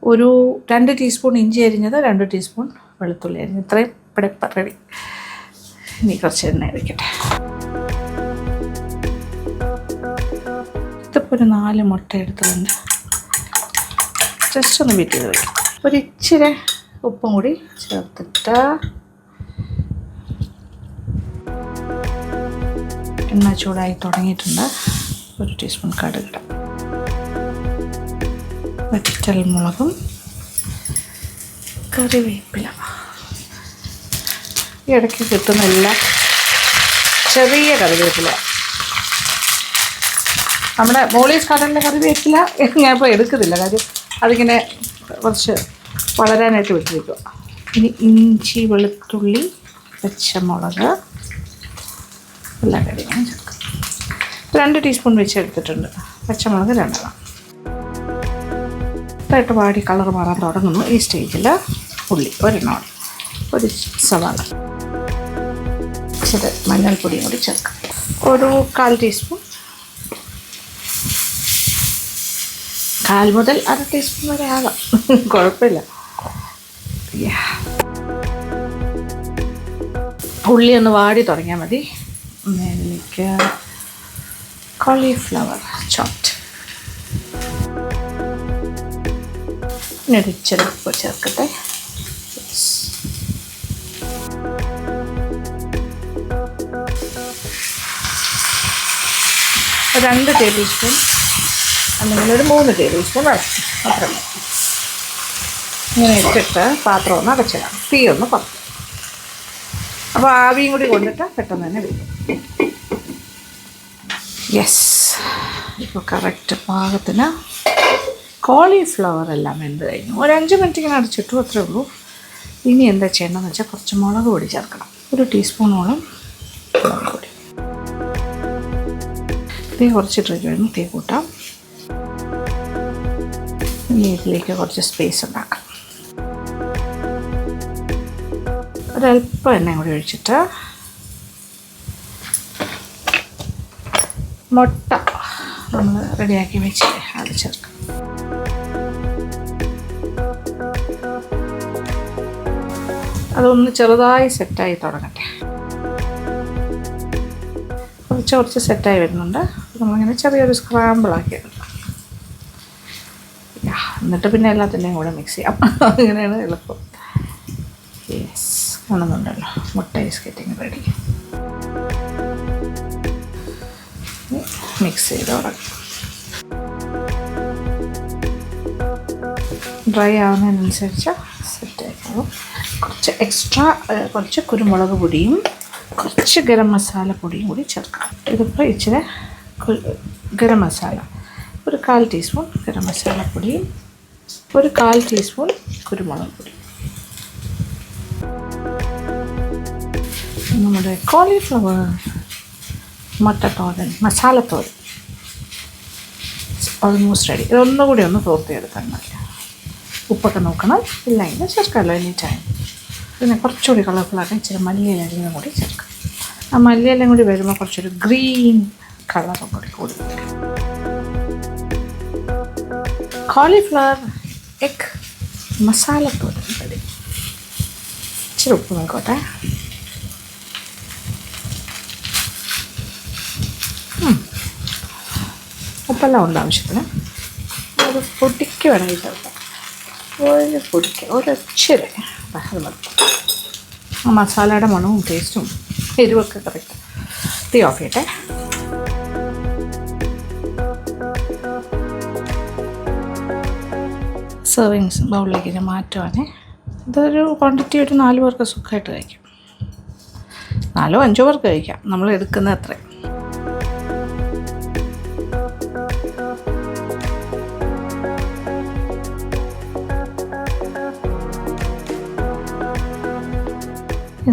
ഒരു 2 ടീസ്പൂൺ ഇഞ്ചി അരിഞ്ഞത്, 2 ടീസ്പൂൺ വെളുത്തുള്ളി അരിഞ്ഞ്. ഇത്രയും ഇവിടെ റെഡി. ഇനി കുറച്ച് എണ്ണ ഒഴിക്കട്ടെ. ഇതിപ്പോൾ ഒരു 4 മുട്ട എടുത്തതുണ്ട്. ജസ്റ്റ് ഒന്ന് ബീറ്റ് ചെയ്ത് വയ്ക്കും. ഒരു ഇച്ചിരി ഉപ്പും കൂടി ചേർത്തിട്ട് എണ്ണ ചൂടായി തുടങ്ങിയിട്ടുണ്ട്. 1 ടീസ്പൂൺ കടുക്, വറ്റൽ മുളകും കറിവേപ്പില. ഈ ഇടയ്ക്ക് കിട്ടുന്നില്ല ചെറിയ കറിവേപ്പില. നമ്മുടെ മോളീസ് കടലിലെ കറിവേപ്പില ഞാൻ ഇപ്പോൾ എടുക്കുന്നില്ല, കാര്യം അതിങ്ങനെ കുറച്ച് വളരാനായിട്ട് വിട്ടിരിക്കുക. ഇനി ഇഞ്ചി, വെളുത്തുള്ളി, പച്ചമുളക് എല്ലാം കഴിയാൻ ചേർക്കും. 2 ടീസ്പൂൺ വെച്ച് എടുത്തിട്ടുണ്ട്. പച്ചമുളക് 2 ഇതായിട്ട് വാടി കളർ മാറാൻ തുടങ്ങുന്നു. ഈ സ്റ്റേജിൽ ഉള്ളി 1 സവാള, ഇച്ചിരി മഞ്ഞൾപ്പൊടിയും കൂടി ചേർക്കാം. 1/4 ടീസ്പൂൺ, 1/4 മുതൽ 1/2 ടീസ്പൂൺ വരെ ആകാം, കുഴപ്പമില്ല. ഉള്ളി ഒന്ന് വാടി തുടങ്ങിയാൽ മതി. അതിലേക്ക് കോളിഫ്ലവർ ചോപ്ഡ്, പിന്നെ ഒരു ഇച്ചിരി ഉപ്പ് ചേർക്കട്ടെ. 2 ടേബിൾ സ്പൂൺ അല്ലെങ്കിൽ ഒരു 3 ടേബിൾ സ്പൂൺ വേണം, അത്ര മതി. ഇങ്ങനെ ഇട്ടിട്ട് പാത്രം ഒന്ന് അടച്ചിടാം, തീ ഒന്ന് കുറച്ച്. അപ്പോൾ ആവിയും കൂടി കൊണ്ടിട്ട് പെട്ടെന്ന് തന്നെ വരും. യെസ്, ഇപ്പോൾ കറക്റ്റ് പാകത്തിന് കോളിഫ്ലവർ എല്ലാം വെന്ത് കഴിഞ്ഞു. ഒരു 5 മിനിറ്റ് ഇങ്ങനെ അടച്ചിട്ടു, അത്രേ ഉള്ളൂ. ഇനി എന്താ ചെയ്യണമെന്ന് വെച്ചാൽ കുറച്ച് മുളക് പൊടി ചേർക്കണം. 1 ടീസ്പൂണോളം മുളക് പൊടി. തീ കുറച്ചിട്ട് വേണം തീ കൂട്ടാം. ഇനി ഇതിലേക്ക് കുറച്ച് സ്പേസ് ഉണ്ടാക്കാം. ഒരല്പം എണ്ണ കൂടി ഒഴിച്ചിട്ട് മുട്ട നമ്മൾ റെഡിയാക്കി വെച്ച് അത് ചേർക്കാം. അതൊന്ന് ചെറുതായി സെറ്റായി തുടങ്ങട്ടെ. കുറച്ച് സെറ്റായി വരുന്നുണ്ട്. നമ്മളിങ്ങനെ ചെറിയൊരു സ്ക്രാമ്പിളാക്കി എടുക്കാം. എന്നിട്ട് പിന്നെ എല്ലാത്തിൻ്റെയും കൂടെ മിക്സ് ചെയ്യാം. അങ്ങനെയാണ് എളുപ്പം. യെസ്, കാണുന്നുണ്ടല്ലോ മുട്ട ഈസ് ഗെറ്റിംഗ് റെഡി. മിക്സ് ചെയ്ത് തുടങ്ങാം. ഡ്രൈ ആവുന്നതിനനുസരിച്ച് സെറ്റായിക്കോളും. കുറച്ച് എക്സ്ട്രാ കുറച്ച് കുരുമുളക് പൊടിയും കുറച്ച് ഗരം മസാല പൊടിയും കൂടി ചേർക്കാം. ഇതിപ്പോൾ ഇച്ചിരി ഗരം മസാല, 1/4 ടീസ്പൂൺ ഗരം മസാല പൊടിയും 1/4 ടീസ്പൂൺ കുരുമുളക് പൊടി. നമ്മുടെ കോളിഫ്ലവർ മുട്ടത്തോരൻ, മസാലത്തോരൻ ഓൾമോസ്റ്റ് റെഡി. ഇതൊന്നുകൂടി ഒന്ന് തോർത്തിയെടുക്കാൻ മതി. ഉപ്പൊക്കെ നോക്കണം, ഇല്ലെങ്കിൽ ചേർക്കാമല്ലോ എനി ടൈം. പിന്നെ കുറച്ചുകൂടി കളർഫുള്ളാക്കാൻ ഇച്ചിരി മല്ലിയിലും കൂടി ചേർക്കാം. ആ മല്ലിയെല്ലാം കൂടി വരുമ്പോൾ കുറച്ചൊരു ഗ്രീൻ കളറും കൂടി വരും. കോളിഫ്ലവർ എഗ് മസാലത്തോരൻ റെഡി. ഇച്ചിരി ഉപ്പ് നോക്കട്ടെ. ഉപ്പെല്ലാം ഉണ്ട് ആവശ്യത്തിന്. ഒരു പൊടിക്ക് വേണമെങ്കിൽ ചേർക്കാം. ഒരു പൊടിക്ക് ഒരിച്ചിരി അത് മതി. ആ മസാലയുടെ മണവും ടേസ്റ്റും എരിവൊക്കെ കറക്റ്റ്. തീ ഓഫ് ചെയ്യട്ടെ. സെർവിങ്സ് ബൗളിലേക്ക് ഞാൻ മാറ്റുവാണേ. ഇതൊരു ക്വാണ്ടിറ്റി ഒരു 4 പേർക്ക് സുഖമായിട്ട് കഴിക്കാം. 4-5 പേർക്ക് കഴിക്കാം, നമ്മൾ എടുക്കുന്ന അത്രയും.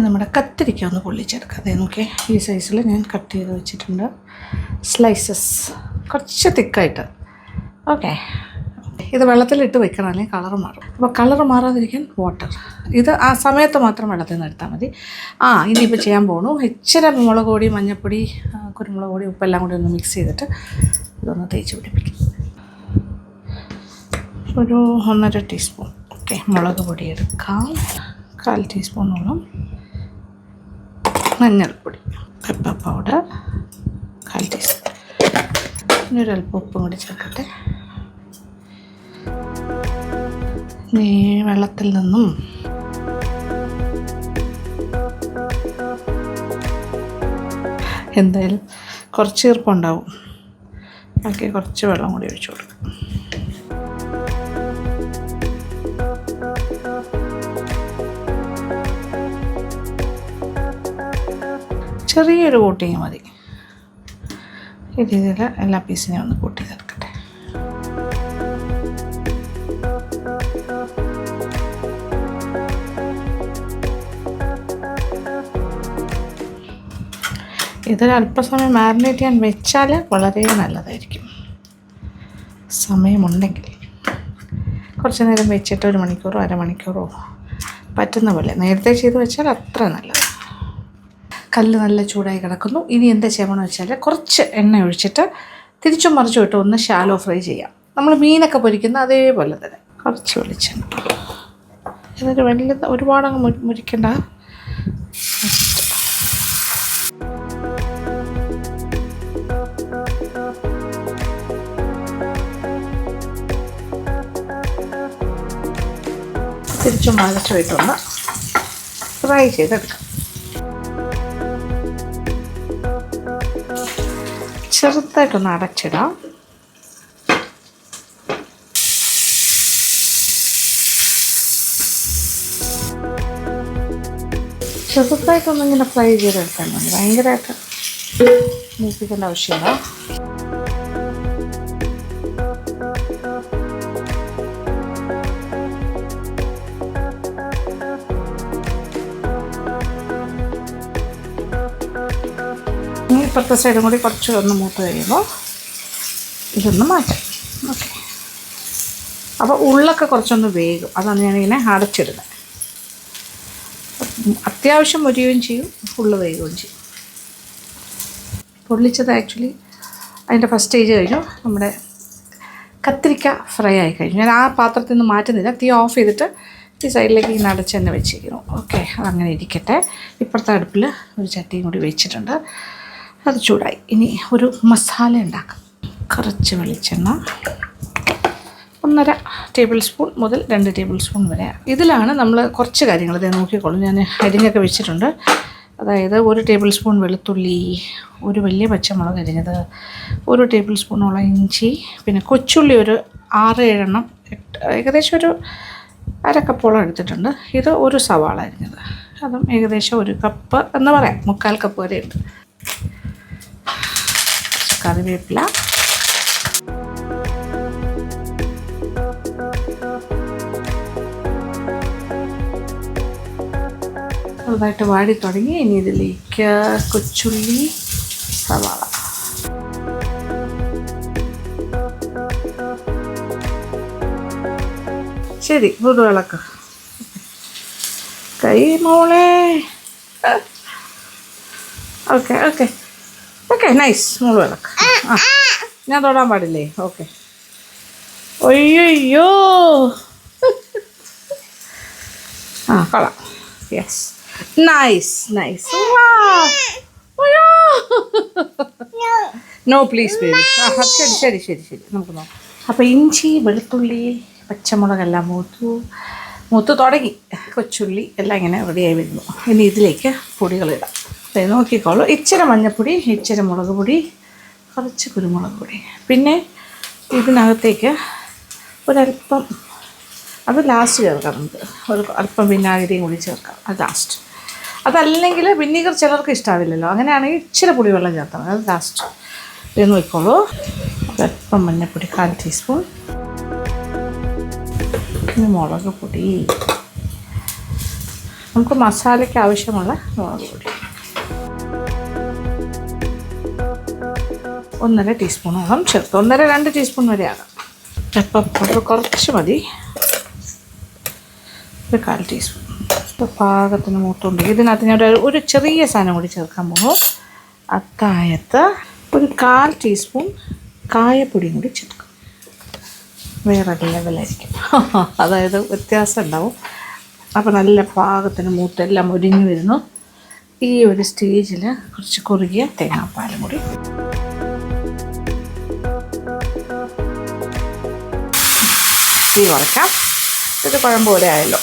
നമ്മുടെ കത്തിരിക്ക ഒന്ന് പൊള്ളിച്ചെടുക്കാം. അതേ നോക്കിയേ, ഈ സൈസിൽ ഞാൻ കട്ട് ചെയ്ത് വെച്ചിട്ടുണ്ട്. സ്ലൈസസ് കുറച്ച് തിക്കായിട്ട്. ഓക്കെ, ഇത് വെള്ളത്തിലിട്ട് വെക്കണം, അല്ലെങ്കിൽ കളർ മാറും. അപ്പോൾ കളർ മാറാതിരിക്കാൻ വാട്ടർ, ഇത് ആ സമയത്ത് മാത്രം വെള്ളത്തിൽ നിന്ന് എടുത്താൽ മതി. ഇനിയിപ്പോൾ ചെയ്യാൻ പോകണു, ഇച്ചിരി മുളക് പൊടി, മഞ്ഞൾപ്പൊടി, കുരുമുളക് പൊടി, ഉപ്പെല്ലാം കൂടി ഒന്ന് മിക്സ് ചെയ്തിട്ട് ഇതൊന്ന് തേച്ച് പിടിപ്പിക്കും. ഒരു 1.5 ടീസ്പൂൺ ഓക്കെ മുളക് പൊടി എടുക്കാം. 1/4 ടീസ്പൂണോളം മഞ്ഞൾപ്പൊടി, പെപ്പർ പൗഡർ 1/4 ടീസ്പൂൺ, ഇനി ഒരല്പം ഉപ്പും കൂടി ചേർക്കട്ടെ. ഈ വെള്ളത്തിൽ നിന്നും എന്തായാലും കുറച്ച് ഈർപ്പുണ്ടാവും. ബാക്കി കുറച്ച് വെള്ളം കൂടി ഒഴിച്ചു കൊടുക്കും. ചെറിയൊരു കോട്ടിങ് മതി. ഈ രീതിയിൽ എല്ലാ പീസിനെയും ഒന്ന് കൂട്ടി ചേർക്കട്ടെ. ഇതൊരല്പസമയം മാരിനേറ്റ് ചെയ്യാൻ വെച്ചാൽ വളരെ നല്ലതായിരിക്കും. സമയമുണ്ടെങ്കിൽ കുറച്ച് നേരം വെച്ചിട്ട് 1 മണിക്കൂറോ അരമണിക്കൂറോ പറ്റുന്ന പോലെ നേരത്തെ ചെയ്ത് വെച്ചാൽ അത്ര നല്ലത്. കല്ല് നല്ല ചൂടായി കിടക്കുന്നു. ഇനി എന്താ ചെയ്യണമെന്ന് വെച്ചാൽ കുറച്ച് എണ്ണ ഒഴിച്ചിട്ട് തിരിച്ചും മറിച്ചും ഇട്ട് ഒന്ന് ഷാലോ ഫ്രൈ ചെയ്യാം. നമ്മൾ മീനൊക്കെ പൊരിക്കുന്ന അതേപോലെ തന്നെ. കുറച്ച് വെളിച്ചെണ്ണ, എന്നിട്ട് വലിയ ഒരുപാടങ്ങ് മുരിക്കണ്ട. തിരിച്ചും മറിച്ചും ഇട്ടൊന്ന് ഫ്രൈ ചെയ്തെടുക്കാം. ചെറുതായിട്ടൊന്ന് അടച്ചിടാം. ചെറുതായിട്ടൊന്നും ഇങ്ങനെ ഫ്രൈ ചെയ്തെടുത്താൽ മതി. ഭയങ്കരമായിട്ട് മൂപ്പിക്കേണ്ട ആവശ്യമില്ല. ഇപ്പുറത്തെ സൈഡും കൂടി കുറച്ച് ഒന്ന് മൂത്ത് കഴിയുമ്പോൾ ഇതൊന്ന് മാറ്റാം. ഓക്കെ, അപ്പോൾ ഉള്ളൊക്കെ കുറച്ചൊന്ന് വേകും. അതാണ് ഞാനിങ്ങനെ അടച്ചിടുന്നത്. അത്യാവശ്യം മൊരിയുകയും ചെയ്യും, ഉള്ളു വേകുകയും ചെയ്യും. പൊള്ളിച്ചത് ആക്ച്വലി അതിൻ്റെ ഫസ്റ്റ് സ്റ്റേജ് കഴിഞ്ഞു. നമ്മുടെ കത്തിരിക്ക ഫ്രൈ ആയി കഴിഞ്ഞു. ഞാൻ ആ പാത്രത്തിൽ നിന്ന് മാറ്റുന്നില്ല. തീ ഓഫ് ചെയ്തിട്ട് ഈ സൈഡിലേക്ക് ഇങ്ങനെ അടച്ച് തന്നെ വെച്ചിരിക്കുന്നു. ഓക്കെ, അതങ്ങനെ ഇരിക്കട്ടെ. ഇപ്പുറത്തെ അടുപ്പിൽ ഒരു ചട്ടിയും കൂടി വെച്ചിട്ടുണ്ട്. അത് ചൂടായി. ഇനി ഒരു മസാല ഉണ്ടാക്കാം. കുറച്ച് വെളിച്ചെണ്ണ, 1.5 ടേബിൾ സ്പൂൺ മുതൽ 2 ടേബിൾ സ്പൂൺ വരെ. ഇതിലാണ് നമ്മൾ കുറച്ച് കാര്യങ്ങൾ ഇത് നോക്കിക്കോളും. ഞാൻ അരിഞ്ഞൊക്കെ വെച്ചിട്ടുണ്ട്. അതായത് 1 ടേബിൾ സ്പൂൺ വെളുത്തുള്ളി, ഒരു വലിയ പച്ചമുളക് അരിഞ്ഞത്, 1 ടേബിൾ സ്പൂണോളം ഇഞ്ചി, പിന്നെ കൊച്ചുള്ളി ഒരു 6-7 എണ്ണം, ഏകദേശം ഒരു 1/2 കപ്പോളം എടുത്തിട്ടുണ്ട്. ഇത് ഒരു സവാള അരിഞ്ഞത്, അതും ഏകദേശം 1 കപ്പ് എന്ന് പറയാം, 3/4 കപ്പ് വരെ ഉണ്ട്. കറിവേപ്പില, ചെറുതായിട്ട് വാടി തുടങ്ങി. ഇനി ഇതിലേക്ക് കൊച്ചുള്ളി, സവാള, ശരി ഇളക്ക്. കൈ മോളെ. Okay okay okay, nice. മോള് ഇളക്ക്. ആ, ഞാൻ തൊടാൻ പാടില്ലേ? ഓക്കെ. ഒയ്യോ, ആ കൊള്ളാം. Yes, nice nice. No please baby. ആ ശരി ശരി ശരി ശരി, നമുക്ക് നോക്കാം. അപ്പോൾ ഇഞ്ചി, വെളുത്തുള്ളി, പച്ചമുളകെല്ലാം മൂത്ത് തുടങ്ങി. കൊച്ചുള്ളി എല്ലാം ഇങ്ങനെ റെഡിയായി വരുന്നു. ഇനി ഇതിലേക്ക് പൊടികളിടാം. നോക്കിക്കോളൂ. ഇച്ചിരി മഞ്ഞൾപ്പൊടി, ഇച്ചിരി മുളക് പൊടി, കുറച്ച് കുരുമുളക് പൊടി, പിന്നെ ഇതിനകത്തേക്ക് ഒരല്പം, അത് ലാസ്റ്റ് ചേർക്കാം. നമുക്ക് ഒരു അല്പം വിനാഗിരിയും കൂടി ചേർക്കാം, അത് ലാസ്റ്റ്. അതല്ലെങ്കിൽ വിനീഗർ ചിലർക്ക് ഇഷ്ടാവില്ലല്ലോ, അങ്ങനെയാണെങ്കിൽ ഇച്ചിരി പുളിവെള്ളം ചേർത്താൽ മതി, അത് ലാസ്റ്റ്. ഇത് നോക്കിക്കോളൂ. ഒരല്പം മഞ്ഞൾപ്പൊടി 1/4 ടീസ്പൂൺ, പിന്നെ മുളക് പൊടി, നമുക്ക് മസാലയ്ക്ക് ആവശ്യമുള്ള മുളക് പൊടി 1.5 ടീസ്പൂണോളം ചേർത്ത്, 1.5-2 ടീസ്പൂൺ വരെ ആകാം. പെപ്പർ പൗഡർ കുറച്ച് മതി, ഒരു 1/4 ടീസ്പൂൺ. ഇപ്പോൾ പാകത്തിന് മൂത്തുണ്ട്. ഇതിനകത്ത് ഞാൻ ഒരു ചെറിയ സാധനം കൂടി ചേർക്കാൻ പോകും. അത്താഴത്ത് ഒരു 1/4 ടീസ്പൂൺ കായപ്പൊടിയും കൂടി ചേർക്കും. വേറെ ലെവലായിരിക്കും, അതായത് വ്യത്യാസം ഉണ്ടാവും. അപ്പോൾ നല്ല പാകത്തിന് മൂത്തെല്ലാം മുരിഞ്ഞു വരുന്നു. ഈ ഒരു സ്റ്റേജിൽ കുറച്ച് കുറുകിയ തേങ്ങാപ്പാലും കൂടി, തീ കുറയ്ക്കാം. ഇത് കുഴമ്പ് പോലെ ആയല്ലോ.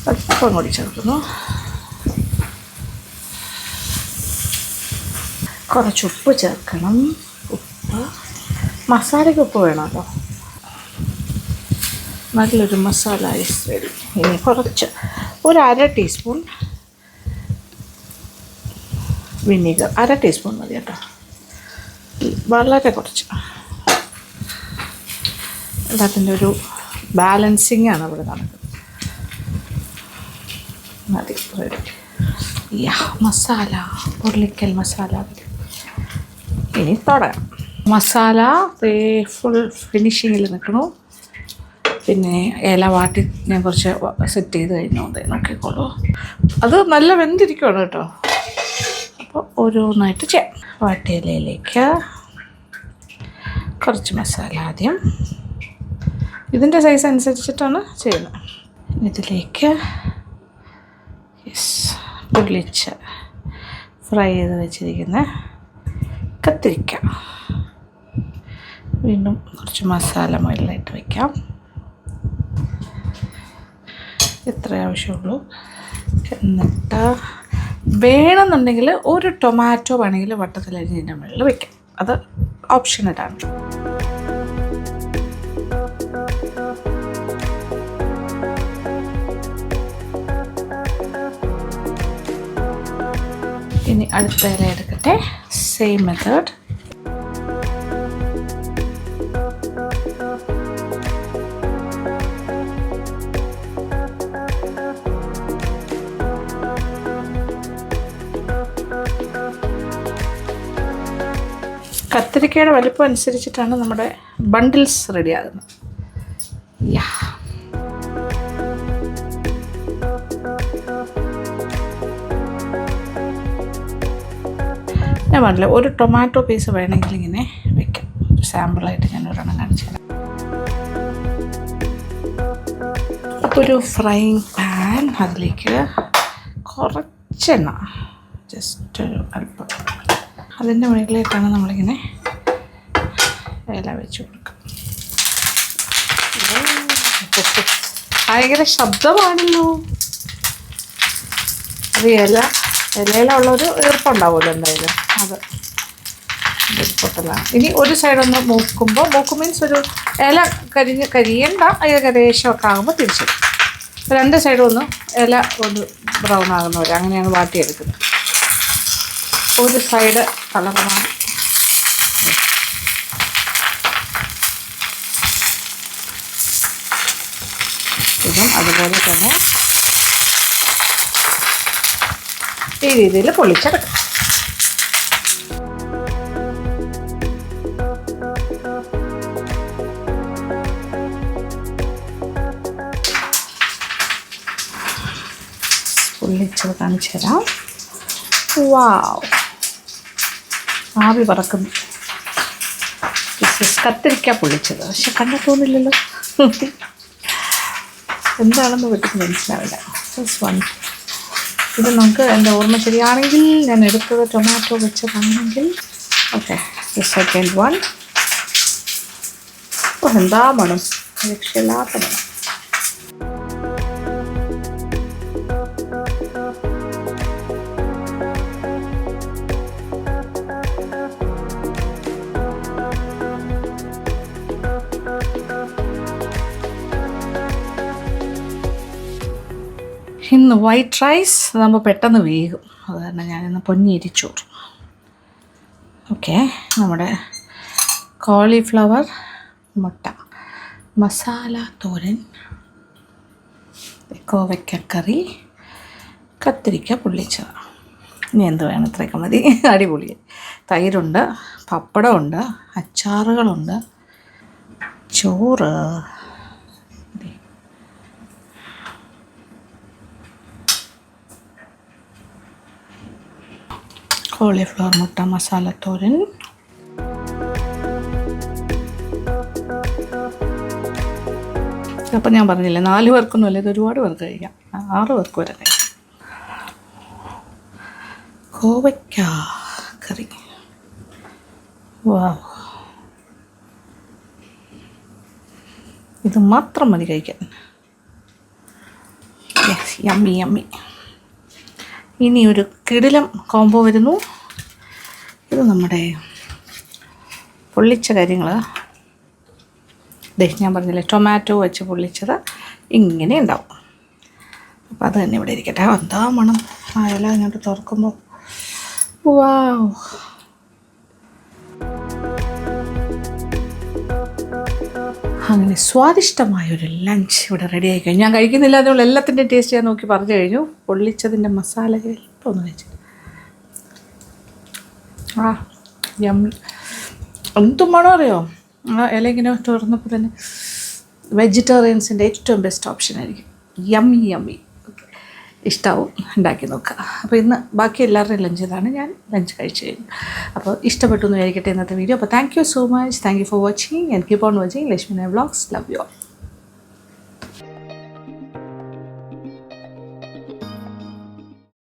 അല്പം കൂടി ചേർക്കുന്നു. കുറച്ച് ഉപ്പ് ചേർക്കണം. ഉപ്പ്, മസാലയ്ക്ക് ഉപ്പ് വേണമല്ലോ. നല്ലൊരു മസാല ഐസ് റെഡി. ഇനി കുറച്ച് ഒരു 1/2 ടീസ്പൂൺ വിനീഗർ, 1/2 ടീസ്പൂൺ മതി കേട്ടോ, വളരെ കുറച്ച്. അതിൻ്റെ ഒരു ബാലൻസിങ് ആണ് ഇവിടെ നടക്കുന്നത്. മതി, റെഡി. മസാല, ഉരുളിക്കൽ മസാല. ഇനി തുടങ്ങാം. മസാല ഫുൾ ഫിനിഷിങ്ങിൽ നിൽക്കണു. പിന്നെ ഇല വാട്ടി ഞാൻ കുറച്ച് സെറ്റ് ചെയ്ത് കഴിഞ്ഞു. അതെ, നോക്കിക്കോളൂ. അത് നല്ല വെന്തിരിക്കുകയാണ് കേട്ടോ. അപ്പോൾ ഓരോന്നായിട്ട് ചെയ്യാം. വാട്ടിയ ഇലയിലേക്ക് കുറച്ച് മസാല ആദ്യം, ഇതിൻ്റെ സൈസ് അനുസരിച്ചിട്ടാണ് ചെയ്യുന്നത്. ഇതിലേക്ക് പൊള്ളിച്ച് ഫ്രൈ ചെയ്ത് വെച്ചിരിക്കുന്ന കത്തിരിക്ക, വീണ്ടും കുറച്ച് മസാല മുകളിലായിട്ട് വയ്ക്കാം. ഇത്ര ആവശ്യമുള്ളൂ. എന്നിട്ട് വേണമെന്നുണ്ടെങ്കിൽ ഒരു ടൊമാറ്റോ വേണമെങ്കിൽ വട്ടത്തിലരിഞ്ഞതിൻ്റെ മുകളിൽ വയ്ക്കാം. അത് ഓപ്ഷണലാണ്. ഇനി അടുത്ത ഇല എടുക്കട്ടെ. Same method. കത്തിരിക്കയുടെ വലിപ്പം അനുസരിച്ചിട്ടാണ് നമ്മുടെ ബണ്ടിൽസ് റെഡിയാകുന്നത്. ഞാൻ പറഞ്ഞില്ല, ഒരു ടൊമാറ്റോ പീസ് വേണമെങ്കിൽ ഇങ്ങനെ വെക്കാം. ഒരു സാമ്പിളായിട്ട് ഞാൻ ഒരെണ്ണം കാണിച്ചു തരാം. അപ്പോൾ ഒരു ഫ്രൈയിങ് പാൻ, അതിലേക്ക് കുറച്ചെണ്ണ, ജസ്റ്റ് ഒരു അല്പം, അതിൻ്റെ മുകളിലേക്കാണ് നമ്മളിങ്ങനെ ഇല വെച്ച് കൊടുക്കുക. ഭയങ്കര ശബ്ദമാണല്ലോ. അത് ഇലയിലുള്ളൊരു ഈർപ്പുണ്ടാവുമല്ലോ എന്തായാലും, അത് പൊട്ടലാണ്. ഇനി ഒരു സൈഡൊന്ന് മൂക്കുമ്പോൾ, മീൻസ് ഒരു ഇല കരിയണ്ട, ഏകദേശമൊക്കെ ആകുമ്പോൾ തിരിച്ചിടും. 2 സൈഡും ഒന്ന് ഇല ഒന്ന് ബ്രൗൺ ആകുന്നവരെ അങ്ങനെയാണ് വാട്ടിയെടുക്കുന്നത്. ഒരു സൈഡ് കളറാണ്. ഇതും അതുപോലെ തന്നെ ഈ രീതിയിൽ പൊള്ളിച്ചെടുക്കാം. പൊള്ളിച്ചത് കാണിച്ചു തരാം. വാവ്, ആവി പറക്കുന്നു. കത്തിരിക്ക പൊള്ളിച്ചത്. പക്ഷെ കണ്ടാൽ തോന്നില്ലല്ലോ എന്താണെന്ന് വീട്ടിൽ മനസ്സിലാവില്ല. ഇത് നമുക്ക് എൻ്റെ ഓർമ്മ ശരിയാണെങ്കിൽ ഞാൻ എടുത്തത് ടൊമാറ്റോ വെച്ചതാണെങ്കിൽ. Okay, second one. എന്താ മണം, രക്ഷയില്ലാത്ത മണം. ഇന്ന് വൈറ്റ് റൈസ് നമ്മൾ പെട്ടെന്ന് വേകും, അത് കാരണം ഞാനിന്ന് പൊന്നിയിരിച്ചോറ്. ഓക്കെ, നമ്മുടെ കോളിഫ്ലവർ മുട്ട മസാല തോരൻ, കോവയ്ക്കക്കറി, കത്തിരിക്ക പൊള്ളിച്ചത്. ഇനി എന്ത് വേണം, ഇത്രയൊക്കെ മതി. അടിപൊളി. തൈരുണ്ട്, പപ്പടമുണ്ട്, അച്ചാറുകളുണ്ട്, ചോറ്, കോളിഫ്ലവർ മുട്ട മസാല തോരൻ, അപ്പം ഞാൻ പറഞ്ഞില്ലേ 4 പേർക്കൊന്നുമല്ല, ഇത് ഒരുപാട് പേർക്ക് കഴിക്കാം. 6 പേർക്ക് വരെ കഴിക്കാം. കോവയ്ക്ക കറി. വാവ്, ഇത് മാത്രം മതി കഴിക്കാൻ. Yummy yummy. ഇനി ഒരു കിടിലം കോംബോ വരുന്നു. ഇത് നമ്മുടെ പൊള്ളിച്ച കാര്യങ്ങൾ ഞാൻ പറഞ്ഞില്ലേ ടൊമാറ്റോ വെച്ച് പൊള്ളിച്ചത് ഇങ്ങനെ ഉണ്ടാവും. അപ്പോൾ അത് തന്നെ ഇവിടെ ഇരിക്കട്ടെ. എന്താ മണം ആ ഇല ഇങ്ങോട്ട് തുറക്കുമ്പോൾ. വാവ്, അങ്ങനെ സ്വാദിഷ്ടമായൊരു ലഞ്ച് ഇവിടെ റെഡി ആയി കഴിഞ്ഞു. ഞാൻ കഴിക്കുന്നില്ല, അതുകൊണ്ട് എല്ലാത്തിൻ്റെയും ടേസ്റ്റ് ഞാൻ നോക്കി പറഞ്ഞു കഴിഞ്ഞു. പൊള്ളിച്ചതിൻ്റെ മസാലകൾ ഇപ്പോൾ ഒന്ന് കഴിച്ചു. എന്തും വേണോ അറിയോ, ആ ഇല ഇങ്ങനെ തുറന്നപ്പോൾ തന്നെ വെജിറ്റേറിയൻസിൻ്റെ ഏറ്റവും ബെസ്റ്റ് ഓപ്ഷൻ ആയിരിക്കും. യമ്മി ഇഷ്ടമാവും, ഉണ്ടാക്കി നോക്കുക. അപ്പോൾ ഇന്ന് ബാക്കി എല്ലാവരുടെയും ലഞ്ച് ഇതാണ്, ഞാൻ ലഞ്ച് കഴിച്ചു കഴിഞ്ഞു. അപ്പോൾ ഇഷ്ടപ്പെട്ടു എന്ന് വിചാരിക്കട്ടെ ഇന്നത്തെ വീഡിയോ. അപ്പോൾ thank you so much, thank you for watching and keep on watching Lakshmi vlogs. Love you all.